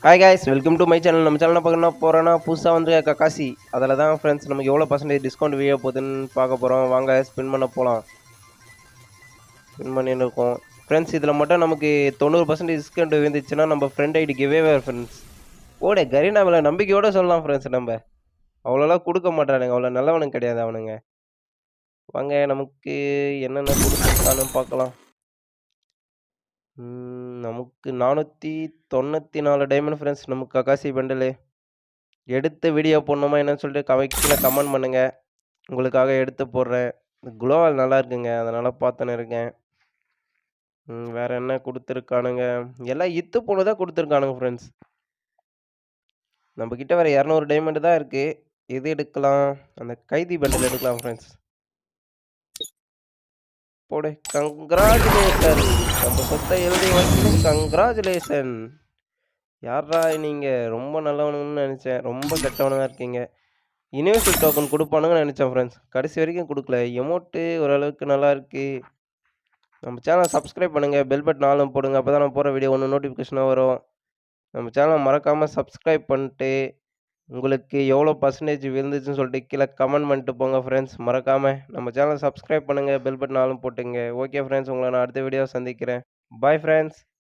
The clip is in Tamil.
Hi guys welcome to my channel. நம்ம சேனல் பார்க்க போகிறோன்னா புதுசாக வந்து கக்காசி அதில் தான் ஃப்ரெண்ட்ஸ் நமக்கு எவ்வளோ பர்சன்டேஜ் டிஸ்கவுண்ட் வீடியோ போகுதுன்னு பார்க்க போகிறோம். வாங்க ஸ்பின் பண்ண போகலாம். ஸ்பின் பண்ணின்னு இருக்கோம் ஃப்ரெண்ட்ஸ். இதில் மட்டும் நமக்கு 90% டிஸ்கவுண்ட் வந்துச்சுன்னா நம்ம ஃப்ரெண்ட் ஐடி கிவேவே ஃப்ரெண்ட்ஸ். ஓட கரீனாவில் நம்பிக்கையோடு சொல்லலாம் ஃப்ரெண்ட்ஸ். நம்ம அவ்வளோலாம் கொடுக்க மாட்டானுங்க, அவ்வளோ நல்லவனுங்க கிடையாது அவனுங்க. வாங்க நமக்கு என்னென்ன கொடுத்துருக்கானு பார்க்கலாம். நமக்கு 494 டைமண்ட் ஃப்ரெண்ட்ஸ். நமக்கு கக்காசி பண்டலு எடுத்து வீடியோ போடணுமா என்னன்னு சொல்லிட்டு கீழே கமெண்ட் பண்ணுங்க. உங்களுக்காக எடுத்து போடுறேன். குளோவால் நல்லா இருக்குங்க, அதனால பார்த்துன்னு இருக்கேன். வேற என்ன கொடுத்துருக்கானுங்க? எல்லாம் இத்து போனதான் கொடுத்துருக்கானுங்க ஃப்ரெண்ட்ஸ். நம்ம கிட்ட வேற 200 டைமண்ட் தான் இருக்கு. எது எடுக்கலாம்? அந்த கைதி பண்டல் எடுக்கலாம் ஃப்ரெண்ட்ஸ். போடு. கங்க்ராச்சுலேஷன். நம்ம சொத்தை எழுதி வந்து கங்க்ராச்சுலேஷன். யாரா நீங்க? ரொம்ப நல்லவனுங்கன்னு நினைச்சேன். ரொம்ப கெட்டவனுங்க இருக்கீங்க. யுனிவர்சல் டோக்கன் கொடுப்பானுங்கன்னு நினச்சேன் ஃப்ரெண்ட்ஸ். கடைசி வரைக்கும் கொடுக்கல. எமௌண்ட்டு ஓரளவுக்கு நல்லா இருக்கு. நம்ம சேனலை சப்ஸ்கிரைப் பண்ணுங்கள், பெல் பட்டன் ஆலும் போடுங்க. அப்போ தான் நான் போகிற வீடியோ ஒன்று நோட்டிஃபிகேஷனாக வரும். நம்ம சேனலை மறக்காமல் சப்ஸ்கிரைப் பண்ணிட்டு உங்களுக்கு எவ்வளோ பர்சன்டேஜ் விழுந்துச்சுன்னு சொல்லிட்டு கீழே கமெண்ட் பண்ணிட்டு போங்க ஃப்ரெண்ட்ஸ். மறக்காமல் நம்ம சேனலை சப்ஸ்கிரைப் பண்ணுங்கள், பெல் பட்டன் ஆலும் போட்டுங்க. ஓகே ஃப்ரெண்ட்ஸ், உங்களை நான் அடுத்த வீடியோ சந்திக்கிறேன். Bye friends.